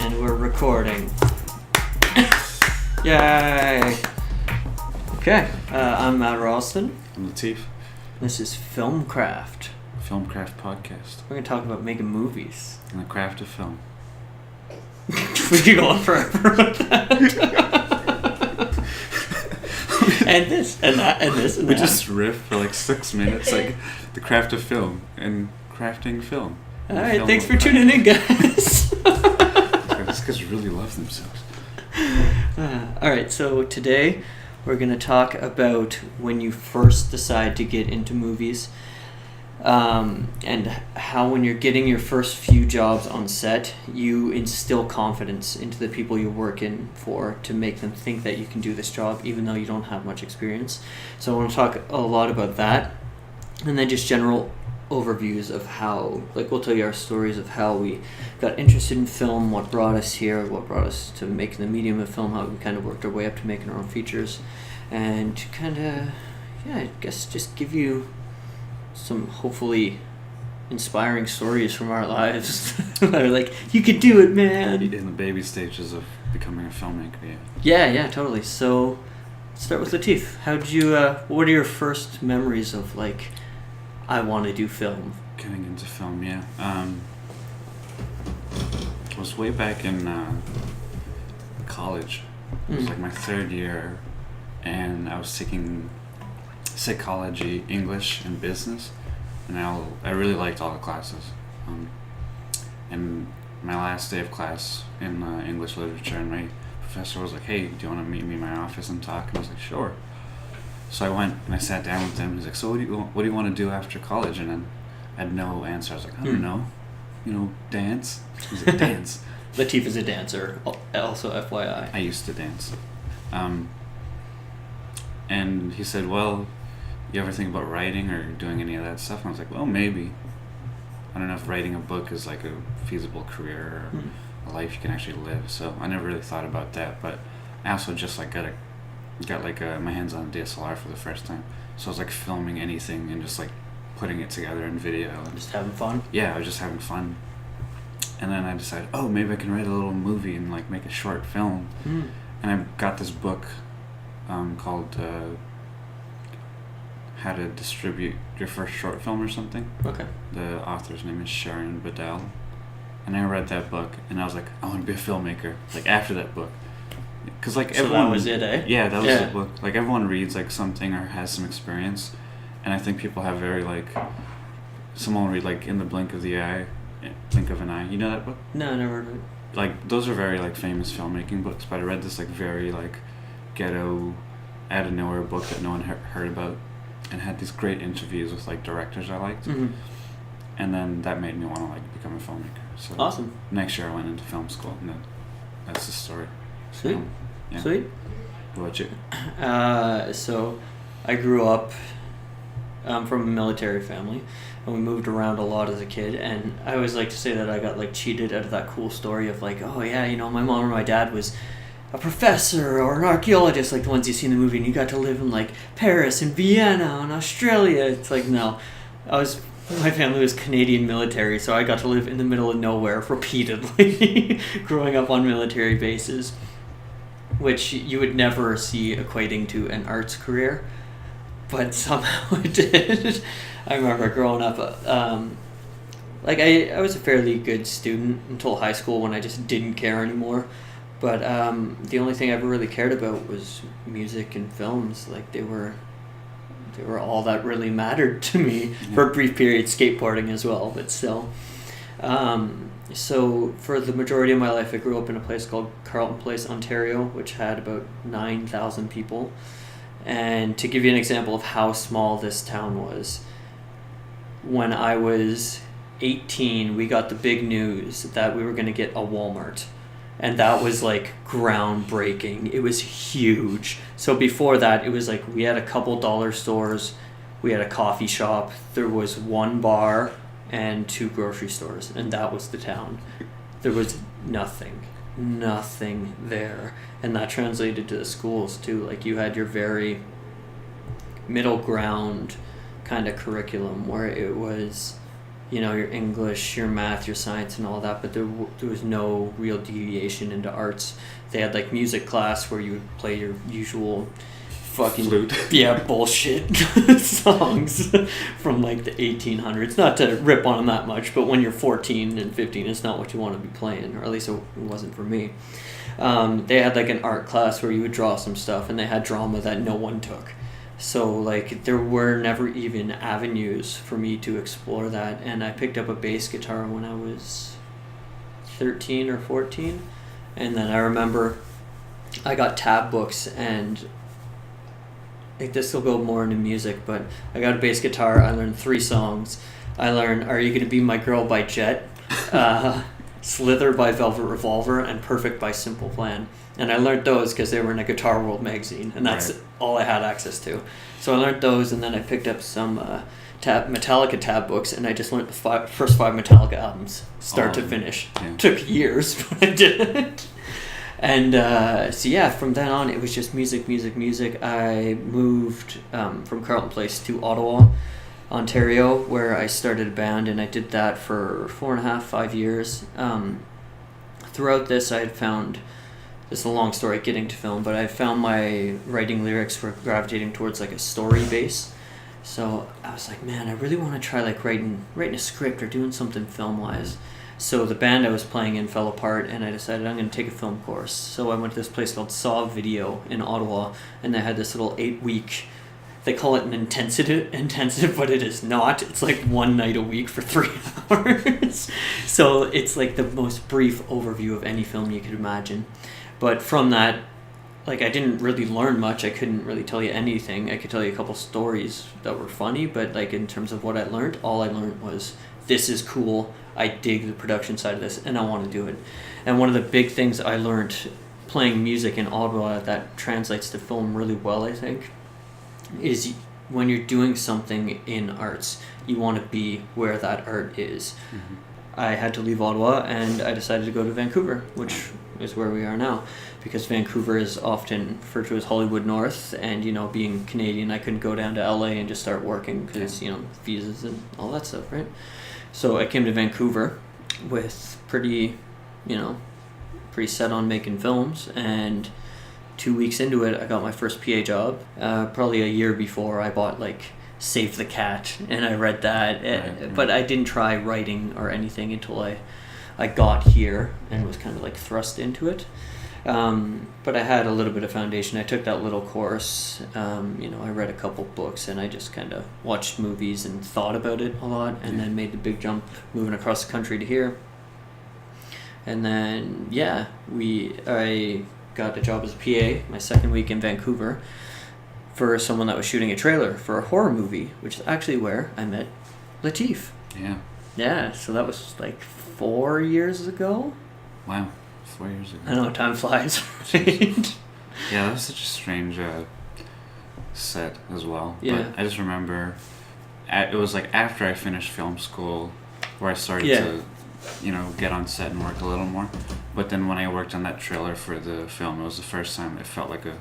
And we're recording. Yay! Okay, I'm Matt Ralston. I'm Latif. This is Filmcraft. Filmcraft podcast. We're going to talk about making movies. And the craft of film. We could go on forever with that. And this, and that, and this, and we that. just riff for like 6 minutes, like the craft of film and crafting film. Alright, thanks for tuning in, guys. These guys really love themselves. Alright, so today we're going to talk about when you first decide to get into movies, and how when you're getting your first few jobs on set, you instill confidence into the people you're working for to make them think that you can do this job even though you don't have much experience. So I want to talk a lot about that, and then just general overviews of how, like, we'll tell you our stories of how we got interested in film, what brought us here, what brought us to making the medium of film, how we kind of worked our way up to making our own features, and kind of, yeah, I guess just give you some hopefully inspiring stories from our lives that are like, you could do it, man. In the baby stages of becoming a filmmaker, Yeah, totally. So let's start with Latif. How did you, what are your first memories of, like, I want to do film? Getting into film, yeah. It was way back in college. It was like my third year, and I was taking psychology, English, and business, and I really liked all the classes. And my last day of class in English literature, and my professor was like, "Hey, do you want to meet me in my office and talk?" And I was like, "Sure." So I went and I sat down with him. He's like, "So what do you want to do after college?" And then I had no answer. I was like, "I don't know. Dance." He's like, "Dance." Latif is a dancer, also FYI. I used to dance. And he said, "Well, you ever think about writing or doing any of that stuff?" And I was like, "Well, maybe. I don't know if writing a book is like a feasible career or a life you can actually live." So I never really thought about that. But I also just like got my hands on a DSLR for the first time. So I was like filming anything and just like putting it together in video. And Just having fun? Yeah, I was just having fun. And then I decided, maybe I can write a little movie and like make a short film. And I got this book called How to Distribute Your First Short Film or something. Okay. The author's name is Sharon Bedell. And I read that book and I was like, I want to be a filmmaker. Like after that book. Cause like everyone, that was it, eh? Yeah, that was the book. Like everyone reads like something or has some experience, and I think people have very like, someone will read like In the Blink of an Eye. You know that book? No, I never heard of it. Like those are very like famous filmmaking books, but I read this like very like ghetto, out of nowhere book that no one heard about, and had these great interviews with like directors I liked, and then that made me want to like become a filmmaker. So awesome. Next year I went into film school, and that's the story. Sweet. Yeah. Sweet. What about you? So I grew up from a military family, and we moved around a lot as a kid, and I always like to say that I got like cheated out of that cool story of like, oh yeah, my mom or my dad was a professor or an archaeologist, like the ones you see in the movie, and you got to live in like Paris and Vienna and Australia. It's like, no, my family was Canadian military, so I got to live in the middle of nowhere repeatedly, growing up on military bases, which you would never see equating to an arts career, but somehow it did. I remember growing up, like I was a fairly good student until high school when I just didn't care anymore, but the only thing I ever really cared about was music and films. Like they were all that really mattered to me for a brief period, skateboarding as well, but still. So for the majority of my life, I grew up in a place called Carleton Place, Ontario, which had about 9,000 people. And to give you an example of how small this town was, when I was 18, we got the big news that we were going to get a Walmart. And that was like groundbreaking. It was huge. So before that, it was like we had a couple dollar stores, we had a coffee shop, there was one bar and 2 grocery stores, and that was the town. There was nothing there. And that translated to the schools too. Like you had your very middle ground kind of curriculum where it was your English, your math, your science, and all that, but there was no real deviation into arts. They had like music class where you would play your usual fucking Flute. yeah, bullshit songs from like the 1800s. Not to rip on them that much, but when you're 14 and 15, it's not what you want to be playing, or at least it wasn't for me. They had like an art class where you would draw some stuff, and they had drama that no one took. So like there were never even avenues for me to explore that, and I picked up a bass guitar when I was 13 or 14, and then I remember I got tab books, and like this will go more into music, but I got a bass guitar. I learned 3 songs. I learned "Are You Gonna Be My Girl" by Jet, "Slither" by Velvet Revolver, and "Perfect" by Simple Plan. And I learned those because they were in a Guitar World magazine, and that's Right. all I had access to. So I learned those, and then I picked up some Metallica tab books, and I just learned the first 5 Metallica albums, start to finish. Yeah. Took years, but I did it. And so yeah, from then on, it was just music, music, music. I moved from Carleton Place to Ottawa, Ontario, where I started a band, and I did that for 4.5, 5 years. Throughout this, I had found, this is a long story getting to film, but I found my writing lyrics were gravitating towards like a story base. So I was like, man, I really want to try like writing a script or doing something film-wise. So the band I was playing in fell apart, and I decided I'm going to take a film course. So I went to this place called Saw Video in Ottawa, and they had this little 8-week, they call it an intensive, but it is not. It's like 1 night a week for 3 hours. So it's like the most brief overview of any film you could imagine. But from that, like, I didn't really learn much. I couldn't really tell you anything. I could tell you a couple stories that were funny, but like in terms of what I learned, all I learned was, this is cool. I dig the production side of this, and I want to do it. And one of the big things I learned playing music in Ottawa that translates to film really well, I think, is when you're doing something in arts, you want to be where that art is. Mm-hmm. I had to leave Ottawa, and I decided to go to Vancouver, which is where we are now, because Vancouver is often referred to as Hollywood North, and being Canadian, I couldn't go down to LA and just start working because visas and all that stuff, right? So I came to Vancouver with pretty set on making films, and 2 weeks into it, I got my first PA job. Probably a year before, I bought like Save the Cat, and I read that, Right. but I didn't try writing or anything until I got here and was kind of like thrust into it. But I had a little bit of foundation. I took that little course. I read a couple books, and I just kind of watched movies and thought about it a lot, and then made the big jump moving across the country to here. And then I got a job as a PA my second week in Vancouver for someone that was shooting a trailer for a horror movie, which is actually where I met Latif. Yeah. Yeah, so that was like 4 years ago. Wow. 4 years ago. I know, time flies. Right? Yeah, that was such a strange set as well. Yeah. But I just remember it was like after I finished film school where I started to, get on set and work a little more. But then when I worked on that trailer for the film, it was the first time it felt like a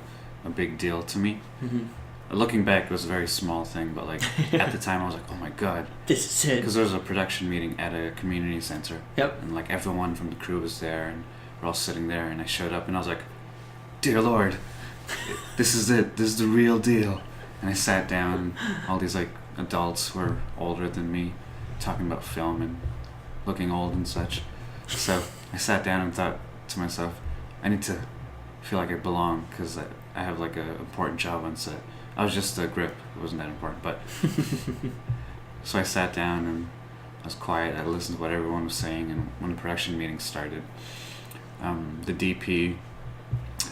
big deal to me. Mm-hmm. Looking back, it was a very small thing, but like at the time I was like, oh my god. This is it. Because there was a production meeting at a community center. Yep. And like everyone from the crew was there, and we're all sitting there, and I showed up and I was like, dear Lord, this is it. This is the real deal. And I sat down, and all these like adults who were older than me talking about film and looking old and such. So I sat down and thought to myself, I need to feel like I belong, because I have like a important job on set. I was just a grip. It wasn't that important, but so I sat down and I was quiet. I listened to what everyone was saying, and when the production meeting started, the DP,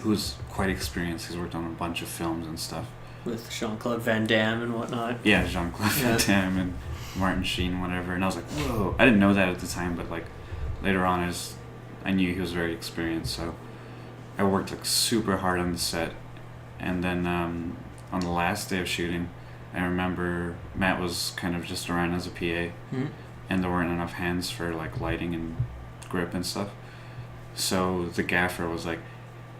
who's quite experienced, he's worked on a bunch of films and stuff. With Jean-Claude Van Damme and whatnot. Yeah, Jean-Claude Van Damme and Martin Sheen, whatever. And I was like, whoa. I didn't know that at the time, but like later on, I knew he was very experienced. So I worked like super hard on the set, and then on the last day of shooting, I remember Matt was kind of just around as a PA, Mm-hmm. and there weren't enough hands for like lighting and grip and stuff. So the gaffer was like,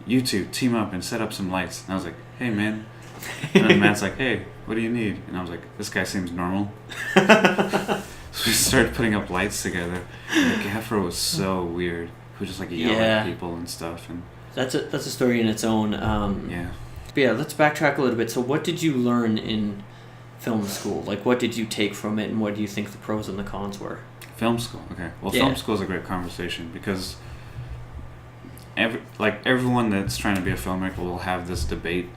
you two team up and set up some lights. And I was like, hey man. And then Matt's like, hey, what do you need? And I was like, this guy seems normal. So we started putting up lights together. And the gaffer was so weird. He would just like yell at people and stuff. And that's a story in its own. yeah. But yeah, let's backtrack a little bit. So what did you learn in film school? Like, what did you take from it, and what do you think the pros and the cons were? Film school, okay. Well, film school is a great conversation because everyone that's trying to be a filmmaker will have this debate: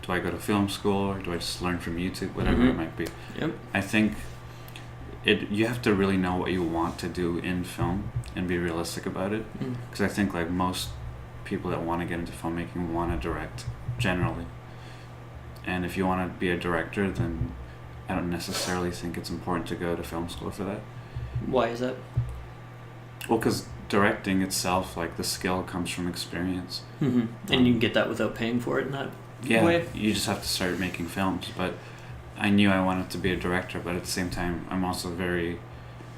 do I go to film school or do I just learn from YouTube, whatever it might be? Yep. I think you have to really know what you want to do in film and be realistic about it. Because I think like most people that want to get into filmmaking want to direct generally, and if you want to be a director, then I don't necessarily think it's important to go to film school for that. Why is that? Well, because directing itself, like the skill comes from experience. And you can get that without paying for it in that way? You just have to start making films. But I knew I wanted to be a director, but at the same time, I'm also a very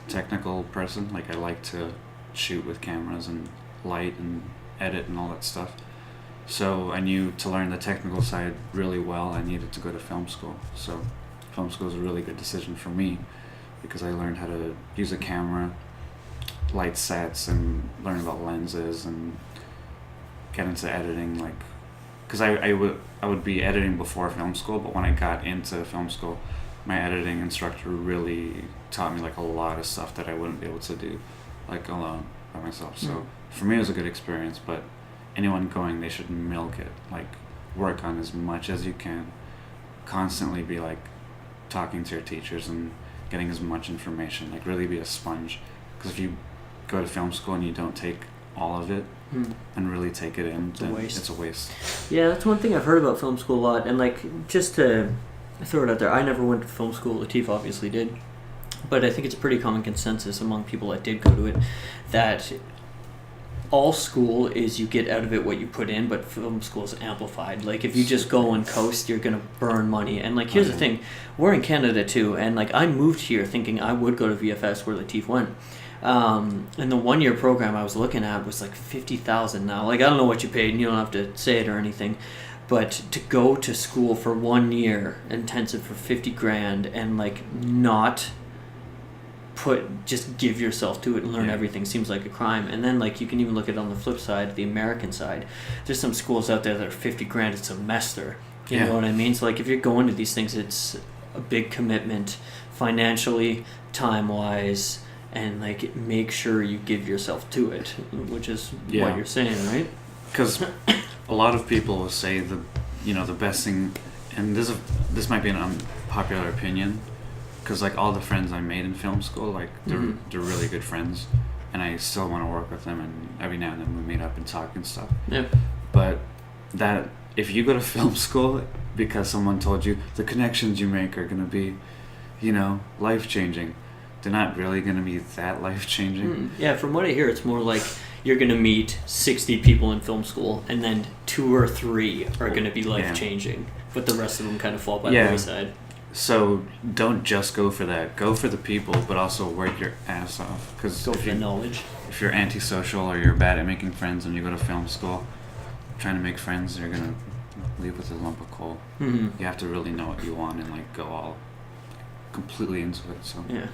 technical person. Like I like to shoot with cameras and light and edit and all that stuff. So I knew to learn the technical side really well, I needed to go to film school. So film school was a really good decision for me because I learned how to use a camera, light sets, and learn about lenses and get into editing. Like, because I would be editing before film school, but when I got into film school, my editing instructor really taught me like a lot of stuff that I wouldn't be able to do like alone by myself. So for me, it was a good experience. But anyone going, they should milk it. Like, work on as much as you can. Constantly be like talking to your teachers and getting as much information. Like, really be a sponge. Because if you go to film school and you don't take all of it and really take it in, then it's a waste. Yeah, that's one thing I've heard about film school a lot. And like, just to throw it out there, I never went to film school. Latif obviously did. But I think it's a pretty common consensus among people that did go to it that all school is you get out of it what you put in, but film school is amplified. Like, if you just go and coast, you're gonna burn money. And like, here's the thing, we're in Canada too, and like, I moved here thinking I would go to VFS where Latif went. And the 1 year program I was looking at was like $50,000 now. Like, I don't know what you paid, and you don't have to say it or anything, but to go to school for 1 year intensive for $50,000 and like not just give yourself to it and learn everything seems like a crime. And then like, you can even look at it on the flip side, the American side. There's some schools out there that are $50,000 a semester. You know what I mean? So like, if you're going to these things, it's a big commitment financially, time wise, and like, make sure you give yourself to it, which is what you're saying, right? Because a lot of people will say the best thing, and this might be an unpopular opinion, because like all the friends I made in film school, like they're really good friends, and I still want to work with them, and every now and then we meet up and talk and stuff. Yeah. But that if you go to film school because someone told you the connections you make are gonna be, life changing, they're not really gonna be that life changing. Yeah, from what I hear, it's more like you're gonna meet 60 people in film school, and then 2 or 3 are gonna be life changing, but the rest of them kind of fall by the wayside. So don't just go for that. Go for the people, but also work your ass off. Because go for the knowledge. If you're antisocial or you're bad at making friends and you go to film school, trying to make friends, you're gonna leave with a lump of coal. You have to really know what you want and like go all completely into it. So yeah,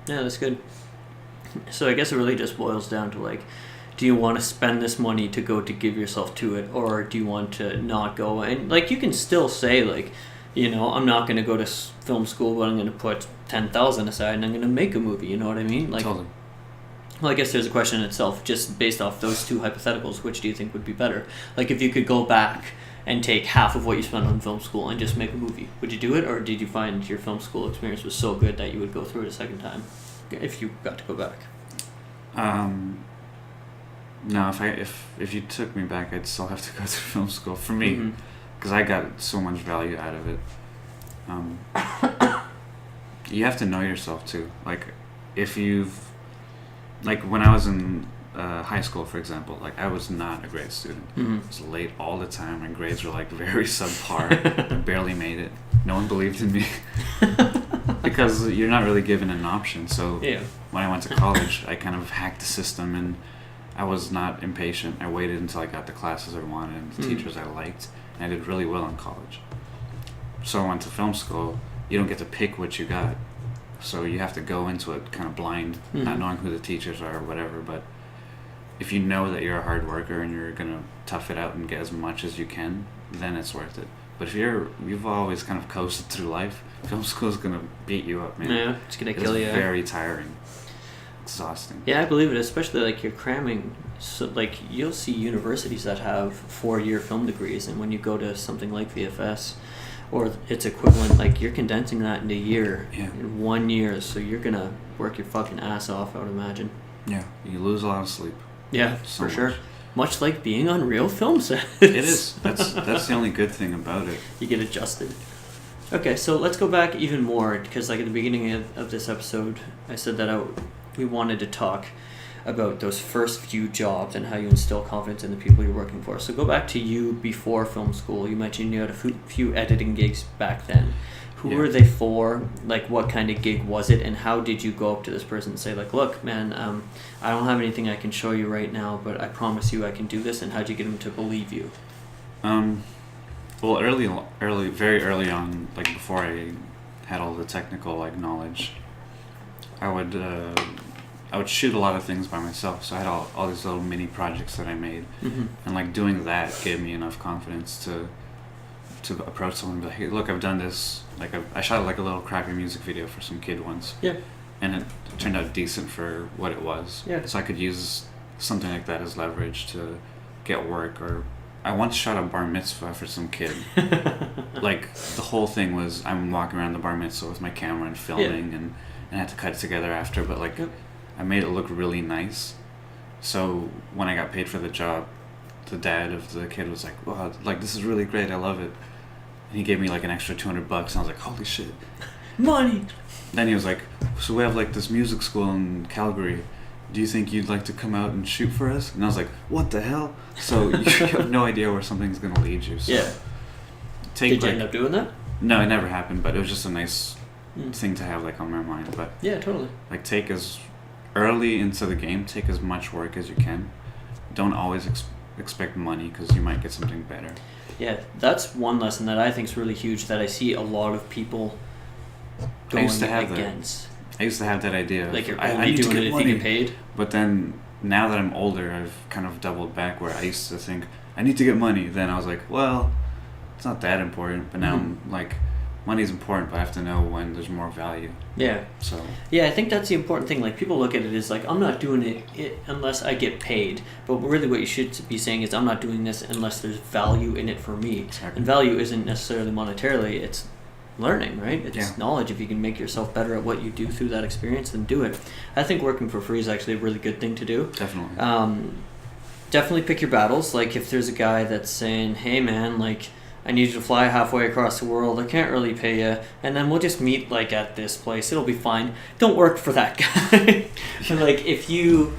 that's good. So I guess it really just boils down to like, do you want to spend this money to go to give yourself to it, or do you want to not go? And like, you can still say like, I'm not going to go to film school, but I'm going to put $10,000 aside and I'm going to make a movie. You know what I mean? Like, totally. Well, I guess there's a question in itself, just based off those two hypotheticals. Which do you think would be better? Like, if you could go back and take half of what you spent on film school and just make a movie, would you do it, or did you find your film school experience was so good that you would go through it a second time if you got to go back? No, if you took me back, I'd still have to go through film school for me. Because I got so much value out of it. You have to know yourself too. Like, when I was in high school, for example, like I was not a great student. I was late all the time. My grades were like very subpar. I barely made it. No one believed in me. Because you're not really given an option. So when I went to college, I kind of hacked the system, and I was not impatient. I waited until I got the classes I wanted and the teachers I liked. And I did really well in college. So I went to film school. You don't get to pick what you got. So you have to go into it kind of blind, not knowing who the teachers are or whatever. But if you know that you're a hard worker and you're gonna tough it out and get as much as you can, then it's worth it. But if you've always kind of coasted through life, film school's gonna beat you up, man. Yeah, it's gonna kill you. It's very tiring, exhausting. Yeah, I believe it. Especially like you're cramming. So like you'll see universities that have 4-year film degrees, and when you go to something like VFS, or its equivalent, like you're condensing that into a year, in 1 year. So you're gonna work your fucking ass off, I would imagine. Yeah, you lose a lot of sleep. Yeah, So for sure. much. Much like being on real film sets. It is. That's the only good thing about it. You get adjusted. Okay, so let's go back even more, because like at the beginning of this episode, I said that we wanted to talk about those first few jobs and how you instill confidence in the people you're working for. So go back to you before film school. You mentioned you had a few editing gigs back then. Who Yeah. were they for? Like, what kind of gig was it? And how did you go up to this person and say, like, look, man, I don't have anything I can show you right now, but I promise you I can do this. And how'd you get them to believe you? Well, very early on, like before I had all the technical like knowledge, I would shoot a lot of things by myself. So I had all these little mini projects that I made, and like doing that gave me enough confidence to approach someone and be like, hey, look, I've done this. Like I shot like a little crappy music video for some kid once. Yeah. And it turned out decent for what it was. Yeah. So I could use something like that as leverage to get work. Or I once shot a bar mitzvah for some kid. Like the whole thing was I'm walking around the bar mitzvah with my camera and filming, and I had to cut it together after. But like I made it look really nice. So when I got paid for the job, the dad of the kid was like, "Wow, like this is really great. I love it." And he gave me like an extra $200, and I was like, "Holy shit, money!" Then he was like, "So we have like this music school in Calgary. Do you think you'd like to come out and shoot for us?" And I was like, "What the hell?" So you have no idea where something's gonna lead you. So Yeah. Did you end up doing that? No, it never happened. But it was just a nice thing to have like on my mind. But Yeah, totally. like take as early into the game, take as much work as you can. Don't always expect money, because you might get something better. Yeah, that's one lesson that I think is really huge that I see a lot of people going used to have that. against. I used to have that idea. Like you're I only need to doing get it if money. you get paid. But then now that I'm older, I've kind of doubled back, where I used to think I need to get money. Then I was like, well, it's not that important. But now I'm like, money's important, but I have to know when there's more value. Yeah. So Yeah, I think that's the important thing. Like people look at it as like, I'm not doing it unless I get paid. But really what you should be saying is, I'm not doing this unless there's value in it for me. Exactly. And value isn't necessarily monetarily, it's learning, right? It's Yeah. knowledge. If you can make yourself better at what you do through that experience, then do it. I think working for free is actually a really good thing to do. definitely. Definitely pick your battles. Like if there's a guy that's saying, hey man, like I need you to fly halfway across the world, I can't really pay you, and then we'll just meet like at this place, it'll be fine. Don't work for that guy. And like if you,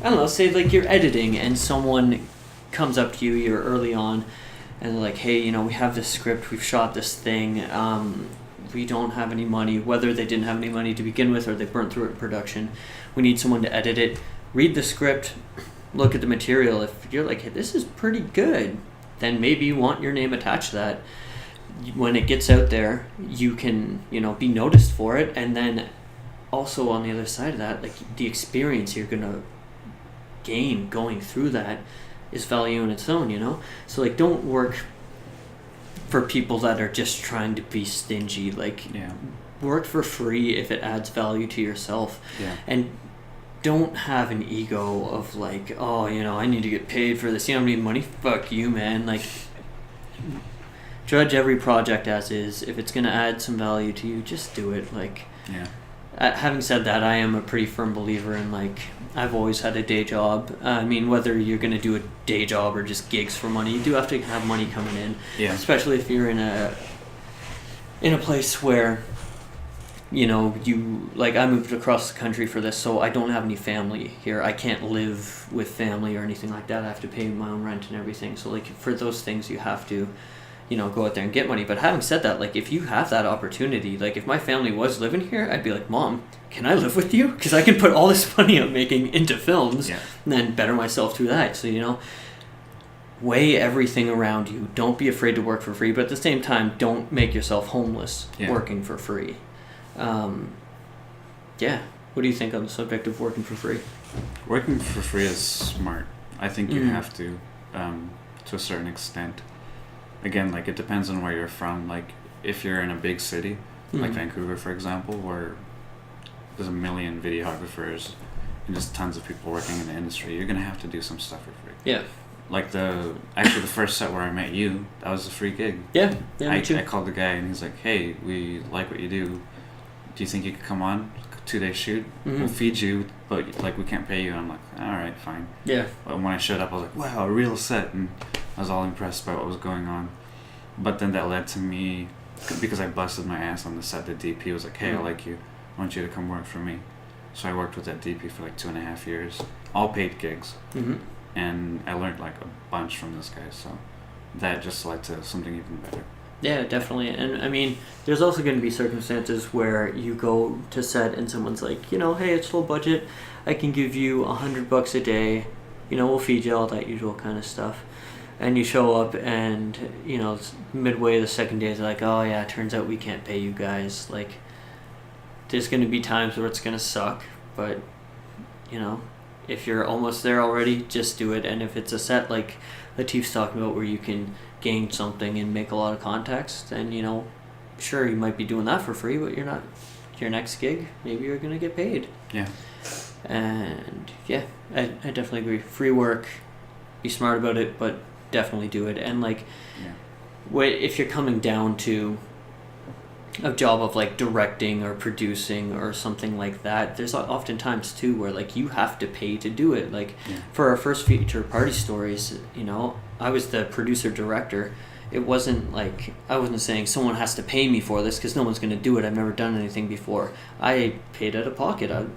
I don't know, say like you're editing and someone comes up to you, you're early on, and they're like, hey, you know, we have this script, we've shot this thing, we don't have any money, whether they didn't have any money to begin with or they burnt through it in production, we need someone to edit it. Read the script, look at the material. If you're like, hey, this is pretty good, then maybe you want your name attached to that. When it gets out there, you can, you know, be noticed for it. And then also on the other side of that, like the experience you're going to gain going through that is value in its own, you know? So like don't work for people that are just trying to be stingy. Like Yeah. work for free if it adds value to yourself. Yeah. And don't have an ego of like, oh, you know, I need to get paid for this. You don't need money. Fuck you, man. Like, judge every project as is. If it's gonna add some value to you, just do it. Like, Yeah. having said that, I am a pretty firm believer in like, I've always had a day job. I mean, whether you're gonna do a day job or just gigs for money, you do have to have money coming in. Yeah. Especially if you're in a place where, you know, you like I moved across the country for this, so I don't have any family here. I can't live with family or anything like that. I have to pay my own rent and everything. So like for those things, you have to, you know, go out there and get money. But having said that, like if you have that opportunity, like if my family was living here, I'd be like, Mom, can I live with you? Because I can put all this money I'm making into films Yeah. and then better myself through that. So, you know, weigh everything around you. Don't be afraid to work for free, but at the same time, don't make yourself homeless Yeah. working for free. Yeah. What do you think on the subject of working for free? Working for free is smart. I think you Mhm. have to a certain extent. Again, like, it depends on where you're from. Like, if you're in a big city, like Mhm. Vancouver, for example, where there's a million videographers and just tons of people working in the industry, you're gonna have to do some stuff for free. Yeah. Like the first set where I met you, that was a free gig. Yeah. Yeah. Me too. I called the guy and he's like, "Hey, we like what you do. Do you think you could come on 2-day shoot? Mhm. We'll feed you, but like we can't pay you." I'm like, "All right, fine." Yeah. But when I showed up, I was like, "Wow, a real set," and I was all impressed by what was going on. But then that led to me, because I busted my ass on the set. The DP was like, "Hey, I like you. I want you to come work for me." So I worked with that DP for like 2.5 years, all paid gigs, Mhm. and I learned like a bunch from this guy. So that just led to something even better. Yeah, definitely. And I mean, there's also going to be circumstances where you go to set and someone's like, hey, it's low budget. I can give you $100 a day. We'll feed you, all that usual kind of stuff. And you show up and, it's midway the second day, they're like, oh yeah, it turns out we can't pay you guys. Like, there's going to be times where it's going to suck, but, if you're almost there already, just do it. And if it's a set like Latif's talking about where you can gain something and make a lot of contacts, then, sure, you might be doing that for free, but you're not. Your next gig, maybe you're going to get paid. Yeah. And yeah, I definitely agree. Free work, be smart about it, but definitely do it. And like, if you're coming down to a job of like directing or producing or something like that, there's oftentimes too where like you have to pay to do it. Like for our first feature, Party Stories, I was the producer director. It wasn't like I wasn't saying someone has to pay me for this because no one's going to do it. I've never done anything before. I paid out of pocket. I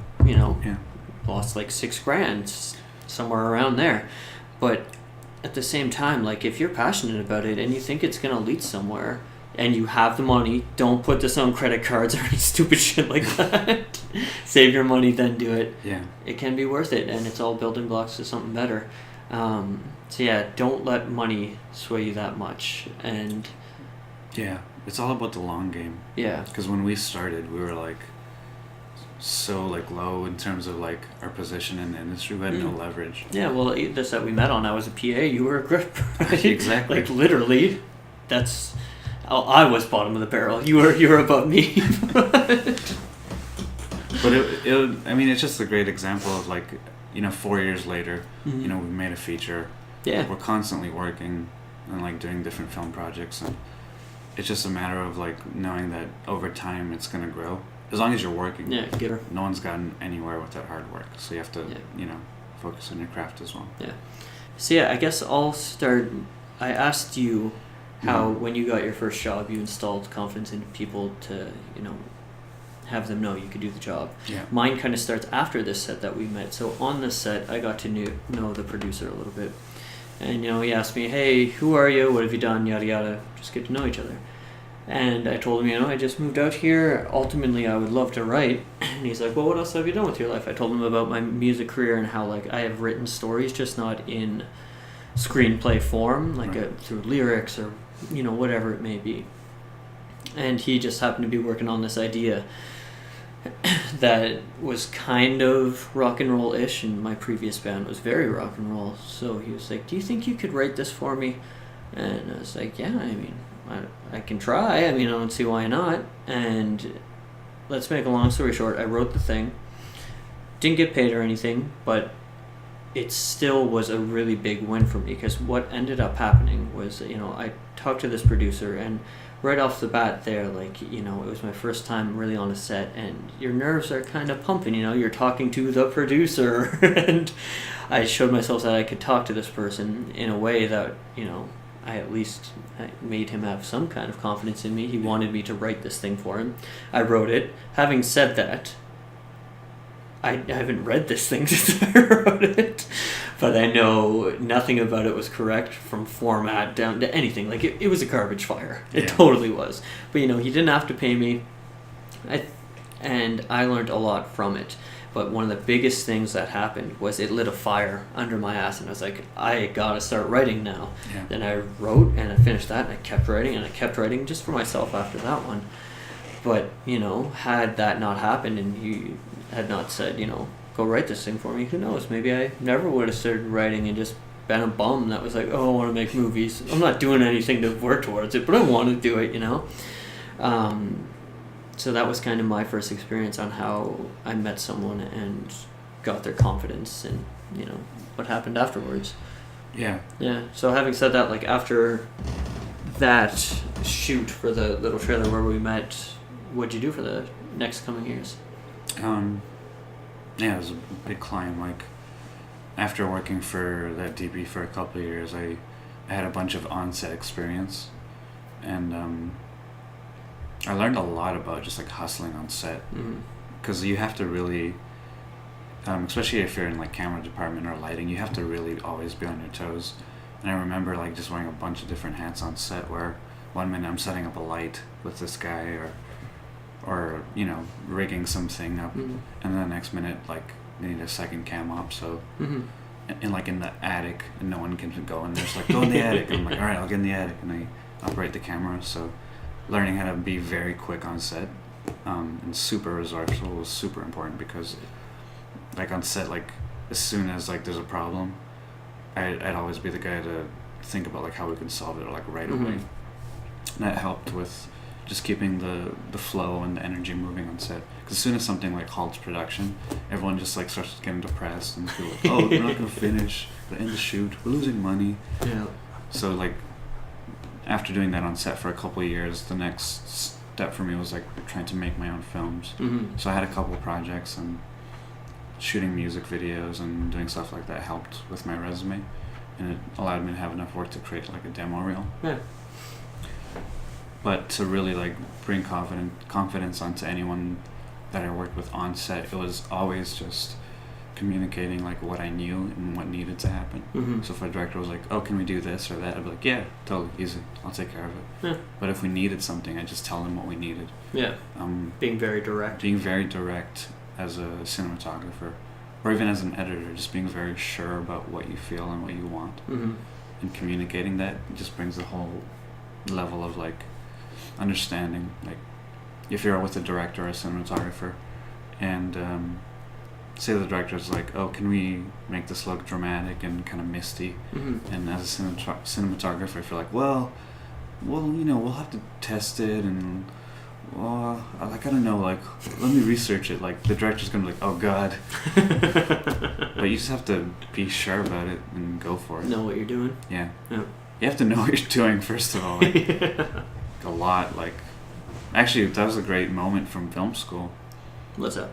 lost like $6,000, somewhere around there. But at the same time, like if you're passionate about it and you think it's going to lead somewhere and you have the money, don't put this on credit cards or any stupid shit like that. Save your money, then do it. Yeah. It can be worth it, and it's all building blocks to something better. So yeah, don't let money sway you that much. And yeah, it's all about the long game. Yeah. Because when we started, we were like so like low in terms of like our position in the industry. We had no leverage. Yeah, well, the set we met on, I was a PA, you were a grip, right? Exactly. Like literally, that's. I was bottom of the barrel. You were above me. But it's just a great example of like, 4 years later, we made a feature. Yeah. We're constantly working and like doing different film projects, and it's just a matter of like knowing that over time it's gonna grow as long as you're working. Yeah, get her. No one's gotten anywhere without hard work, so you have to focus on your craft as well. Yeah. So yeah, I guess I'll start. I asked you how when you got your first job you installed confidence in people to have them know you could do the job. Yeah. Mine kind of starts after this set that we met. So on this set I got to know the producer a little bit, and he asked me, hey, who are you, what have you done, yada yada, just get to know each other. And I told him, I just moved out here, ultimately I would love to write. And he's like, well, what else have you done with your life? I told him about my music career and how like I have written stories, just not in screenplay form, like through lyrics or whatever it may be. And he just happened to be working on this idea that was kind of rock and roll-ish, and my previous band was very rock and roll. So he was like, do you think you could write this for me? And I was like, yeah, I mean, I can try. I mean, I don't see why not. And let's make a long story short, I wrote the thing. Didn't get paid or anything, but it still was a really big win for me, because what ended up happening was, I talked to this producer, and right off the bat there, like, it was my first time really on a set, and your nerves are kind of pumping, you're talking to the producer, and I showed myself that I could talk to this person in a way that, I made him have some kind of confidence in me. He wanted me to write this thing for him. I wrote it. Having said that, I haven't read this thing since I wrote it, but I know nothing about it was correct, from format down to anything. Like, it was a garbage fire. It totally was. But, he didn't have to pay me, and I learned a lot from it. But one of the biggest things that happened was it lit a fire under my ass, and I was like, I gotta start writing now. Yeah. Then I wrote, and I finished that, and I kept writing just for myself after that one. But, had that not happened, and had not said, go write this thing for me, who knows? Maybe I never would have started writing and just been a bum that was like, oh, I want to make movies. I'm not doing anything to work towards it, but I want to do it, So that was kind of my first experience on how I met someone and got their confidence and, what happened afterwards. Yeah. Yeah. So having said that, like after that shoot for the little trailer where we met, what'd you do for the next coming years? Yeah, it was a big climb. Like, after working for that DP for a couple of years, I had a bunch of on-set experience, and I learned a lot about just like hustling on set, because you have to really, especially if you're in like camera department or lighting, you have to really always be on your toes. And I remember like just wearing a bunch of different hats on set, where one minute I'm setting up a light with this guy, or rigging something up, and then the next minute like they need a second cam op, so and like in the attic and no one can go, and there's like, go in the attic, and I'm like, all right, I'll get in the attic, and I operate the camera. So learning how to be very quick on set, and super resourceful was super important, because like on set, like as soon as like there's a problem, I'd always be the guy to think about like how we can solve it like right away. And that helped with just keeping the flow and the energy moving on set. Because as soon as something like halts production, everyone just like starts getting depressed and feel like, oh, we're not gonna finish, we're in the shoot, we're losing money. Yeah. So like after doing that on set for a couple of years, the next step for me was like trying to make my own films. So I had a couple of projects, and shooting music videos and doing stuff like that helped with my resume, and it allowed me to have enough work to create like a demo reel. Yeah. But to really like bring confidence onto anyone that I worked with on set, it was always just communicating like what I knew and what needed to happen. So if a director was like, oh, can we do this or that, I'd be like, yeah, totally, easy, I'll take care of it. Yeah. But if we needed something, I'd just tell them what we needed. Yeah. Being very direct. Being very direct as a cinematographer, or even as an editor, just being very sure about what you feel and what you want, and communicating that just brings the whole level of like understanding. Like if you're with a director or a cinematographer, and say the director's like, oh, can we make this look dramatic and kind of misty, and as a cinematographer, if you're like, well, we'll have to test it, and like, I don't know, like, let me research it. Like, the director's gonna be like, oh god. But you just have to be sure about it and go for it. Know what you're doing. Yeah. Yeah. You have to know what you're doing, first of all. Like, a lot. Like, actually, that was a great moment from film school. What's up?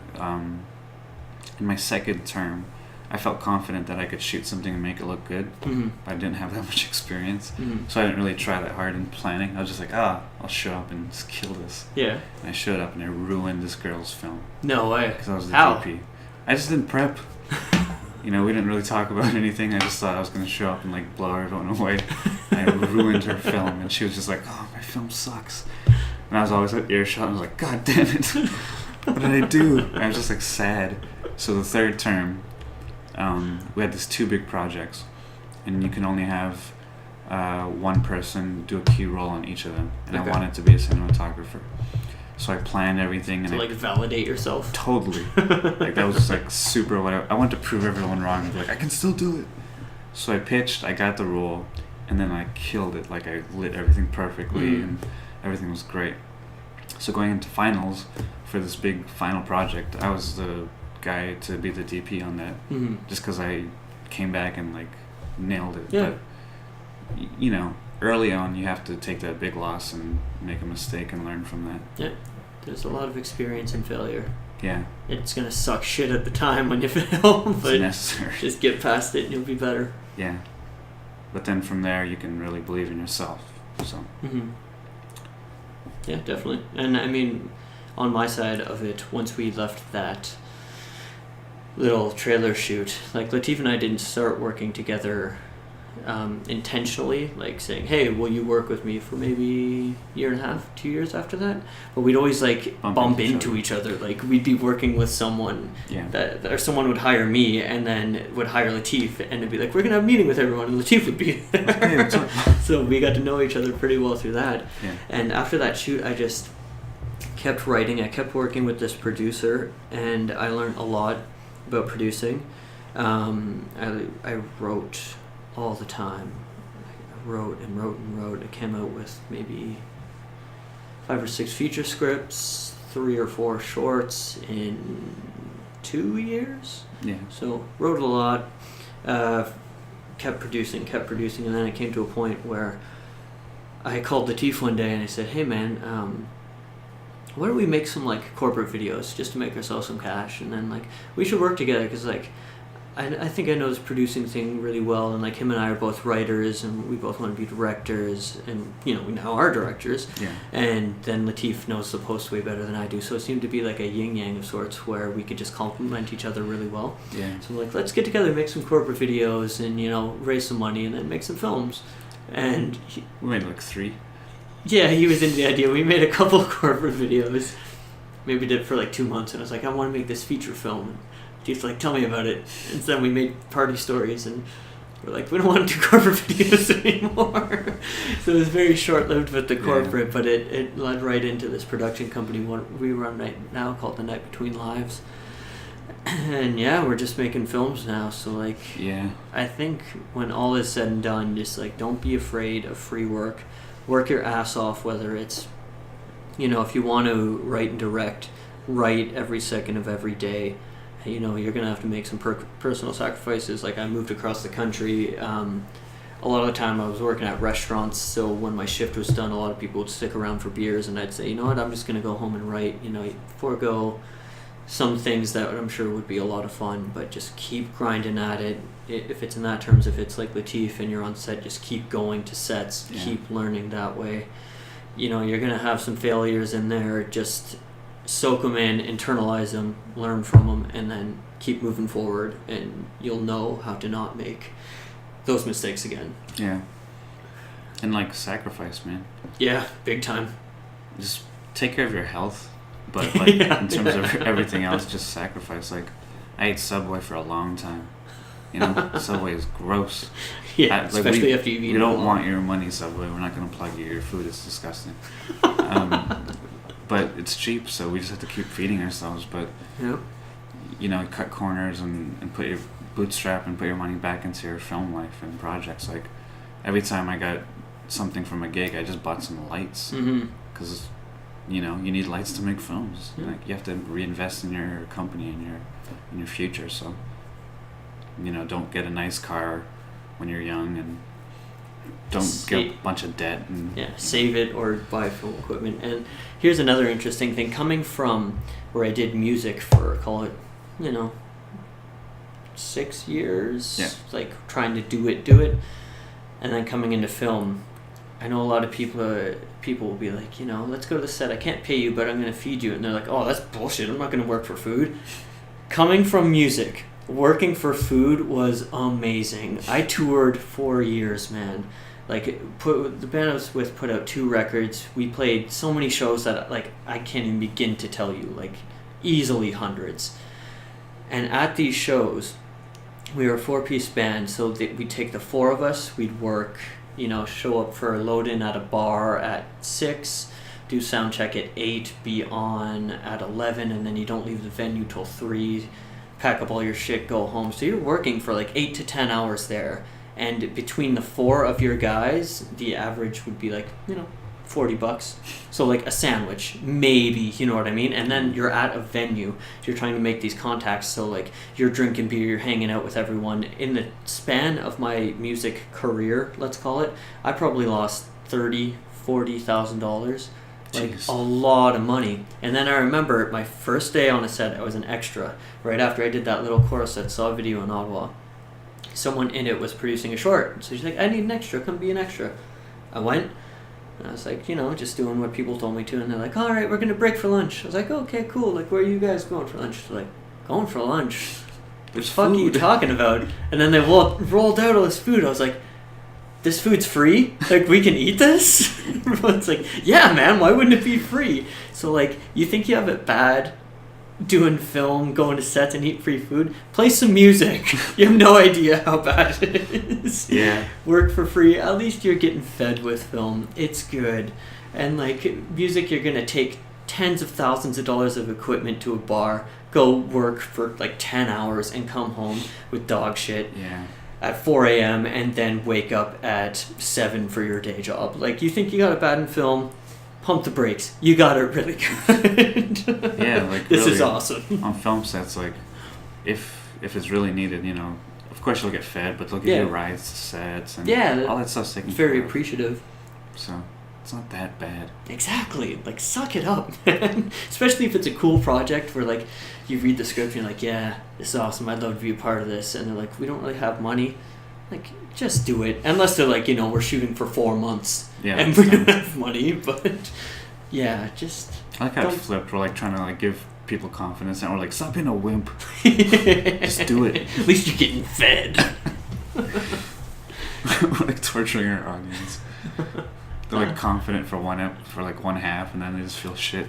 In my second term, I felt confident that I could shoot something and make it look good, but I didn't have that much experience, so I didn't really try that hard in planning. I was just like, I'll show up and just kill this. Yeah. And I showed up and I ruined this girl's film. No way. Because I was the How? DP. I just didn't prep. We didn't really talk about anything. I just thought I was going to show up and like blow everyone away. I ruined her film, and she was just like, oh, my film sucks. And I was always at earshot, and I was like, god damn it. What did I do? And I was just like sad. So the third term, we had these two big projects, and you can only have one person do a key role on each of them, and I wanted to be a cinematographer, so I planned everything, and to like validate yourself. Totally. Like that was just like super whatever. I wanted to prove everyone wrong and be like, I can still do it. So I pitched, I got the role, and then I killed it. Like I lit everything perfectly, and everything was great. So going into finals for this big final project, I was the guy to be the DP on that, just because I came back and like nailed it. Yeah. But early on you have to take that big loss and make a mistake and learn from that. Yeah, there's a lot of experience in failure. Yeah, it's gonna suck shit at the time when you fail, but it's necessary. Just get past it and you'll be better. Yeah, but then from there you can really believe in yourself. So yeah, definitely. And I mean, on my side of it, once we left that little trailer shoot, like Latif and I didn't start working together intentionally, like saying, hey, will you work with me for maybe a year and a half, 2 years after that? But we'd always like bump into each other. Like we'd be working with someone or someone would hire me and then would hire Latif, and it'd be like, we're gonna have a meeting with everyone, and Latif would be there. So we got to know each other pretty well through that. And after that shoot, I just kept writing. I kept working with this producer, and I learned a lot about producing. I wrote all the time. I wrote and wrote and wrote. I came out with maybe 5 or 6 feature scripts, 3 or 4 shorts in 2 years. Yeah. So wrote a lot, kept producing, and then it came to a point where I called Latif one day and I said, "Hey man, why don't we make some like corporate videos just to make ourselves some cash, and then like we should work together, because like I think I know this producing thing really well, and like him and I are both writers, and we both want to be directors, and you know we now are directors." Yeah. And then Latif knows the post way better than I do, so it seemed to be like a yin yang of sorts where we could just complement each other really well. Yeah. So I'm like, let's get together, make some corporate videos, and you know raise some money, and then make some films. And We made like 3. yeah, he was into the idea. We made a couple of corporate videos. Maybe did it for like 2 months, and I was like, I want to make this feature film. And he's like, tell me about it. And then we made Party Stories, and we're like, we don't want to do corporate videos anymore. So it was very short-lived with the corporate, but it led right into this production company we run right now called The Night Between Lives. And yeah, we're just making films now. So like, Yeah. I think when all is said and done, just like don't be afraid of free work. Work your ass off, whether it's, you know, if you want to write and direct, write every second of every day. You know, you're going to have to make some personal sacrifices. Like I moved across the country. A lot of the time I was working at restaurants, so when my shift was done, a lot of people would stick around for beers, and I'd say, you know what, I'm just going to go home and write. You know, forego some things that I'm sure would be a lot of fun, but just keep grinding at it. If it's in that terms, if it's like Latif and you're on set, just keep going to sets, keep learning that way. You know, you're going to have some failures in there, just soak them in, internalize them, learn from them, and then keep moving forward, and you'll know how to not make those mistakes again. Yeah. And like sacrifice, man. Yeah, big time. Just take care of your health, but like in terms of everything else, just sacrifice. Like I ate Subway for a long time. You know, Subway is gross. Yeah, especially after you've eaten. We don't want your money, Subway. We're not going to plug you. Your food is disgusting. But it's cheap, so we just have to keep feeding ourselves. But you know, cut corners and put your bootstrap and put your money back into your film life and projects. Like every time I got something from a gig, I just bought some lights because you know you need lights to make films. Like you have to reinvest in your company and your future. So you know, don't get a nice car when you're young, and don't get a bunch of debt. And save it or buy film equipment. And here's another interesting thing, coming from where I did music for, call it, you know, 6 years, like trying to do it, and then coming into film. I know a lot of people will be like, you know, let's go to the set, I can't pay you, but I'm going to feed you. And they're like, oh, that's bullshit, I'm not going to work for food. Coming from music, working for food was amazing. I toured 4 years, man. Like, the band I was with put out 2 records. We played so many shows that like I can't even begin to tell you, like easily hundreds. And at these shows, we were a 4-piece band, so we'd take the 4 of us, we'd work, you know, show up for a load-in at a bar at 6, do sound check at 8, be on at 11, and then you don't leave the venue till 3, pack up all your shit, go home. So you're working for like 8 to 10 hours there, and between the 4 of your guys, the average would be like, you know, $40. So like a sandwich, maybe, you know what I mean? And then you're at a venue, you're trying to make these contacts, so like you're drinking beer, you're hanging out with everyone. In the span of my music career, let's call it, I probably lost $30,000-$40,000. Like a lot of money. And then I remember my first day on a set, I was an extra. Right after I did that little chorus that saw a video in Ottawa, someone in it was producing a short. So she's like, I need an extra, come be an extra. I went, and I was like, you know, just doing what people told me to. And they're like, all right, we're going to break for lunch. I was like, okay, cool. Like, where are you guys going for lunch? They're like, going for lunch? What the fuck are you talking about? And then they rolled out all this food. I was like, this food's free? Like, we can eat this? Everyone's like, yeah, man, why wouldn't it be free? So, like, you think you have it bad doing film, going to sets and eat free food? Play some music. You have no idea how bad it is. Yeah. Work for free. At least you're getting fed with film. It's good. And, like, music, you're going to take tens of thousands of dollars of equipment to a bar, go work for like 10 hours and come home with dog shit Yeah. at 4 a.m. and then wake up at 7 for your day job. Like, you think you got it bad in film? Pump the brakes. You got it really good. Yeah, like this really, is awesome. on film sets, like if it's really needed, you know, of course you'll get fed, but they'll give Yeah. you rides to sets and Yeah, all that stuff's taken very care of. appreciative. So it's not that bad. Exactly. Like, suck it up, man. Especially if it's a cool project where, like, you read the script and you're like, yeah, this is awesome. I'd love to be a part of this. And they're like, we don't really have money. Like, just do it. Unless they're like, you know, we're shooting for 4 months Yeah. and we don't have money. But, yeah, just... I like how it don't- flipped. We're like trying to like give people confidence, and we're like, stop being a wimp. Just do it. At least you're getting fed. We're like torturing our audience. They're like confident for one half, and then they just feel shit.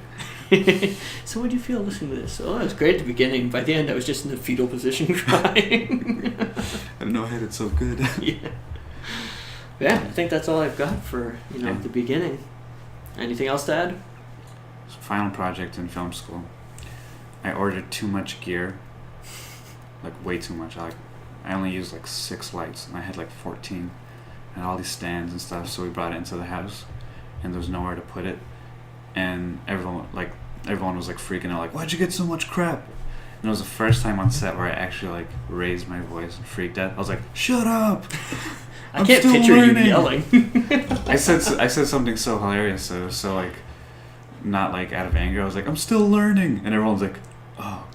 So what do you feel listening to this? Oh, it was great at the beginning. By the end, I was just in the fetal position crying. I don't know how it's so good. Yeah. Yeah, I think that's all I've got for, you know, Yeah. the beginning. Anything else to add? Final project in film school. I ordered too much gear, like way too much. I only used like 6 lights, and I had like 14, and all these stands and stuff. So we brought it into the house, and there was nowhere to put it, and everyone was like freaking out, like, why'd you get so much crap? And it was the first time on set where I actually like raised my voice and freaked out. I was like, shut up! I I'm can't still picture learning. you yelling. I said something so hilarious, so like, not like out of anger. I was like, I'm still learning, and everyone's like, oh,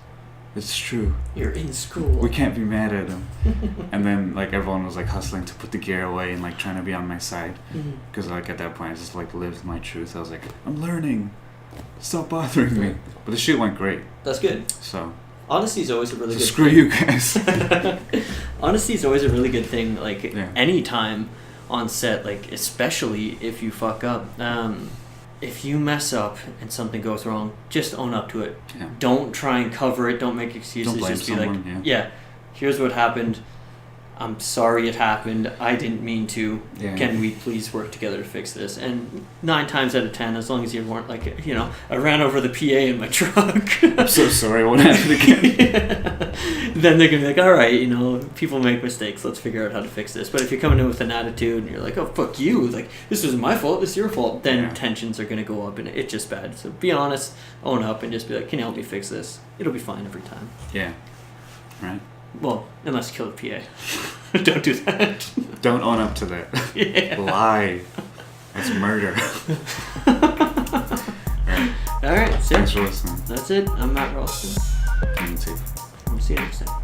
it's true. You're in school. We can't be mad at him. And then like everyone was like hustling to put the gear away and like trying to be on my side, Mhm. because like at that point I just like lived my truth. I was like, I'm learning. Stop bothering me. But the shoot went great. That's good. So Honesty is always a really good screw thing. you guys. Honesty is always a really good thing, like, Yeah. anytime on set, like, especially if you fuck up. If you mess up and something goes wrong, just own up to it. Yeah. Don't try and cover it. Don't make excuses. Don't blame just be someone, like, yeah. here's what happened. I'm sorry it happened. I didn't mean to. Yeah. Can we please work together to fix this? And 9 times out of 10, as long as you weren't like, you know, I ran over the PA in my truck. I'm so sorry. It won't happen again. Then they're gonna be like, all right, you know, people make mistakes. Let's figure out how to fix this. But if you're coming in with an attitude and you're like, oh, fuck you, like, this isn't my fault, this is your fault, then Yeah. tensions are gonna go up and it's just bad. So be honest, own up, and just be like, can you help me fix this? It'll be fine every time. Yeah. Right. Well, unless you kill the PA. Don't do that. Don't own up to that. Yeah. Lie. That's murder. Alright. All right, so Thanks for listening. that's it. I'm Matt Ralston. And Steve. We'll see you next time.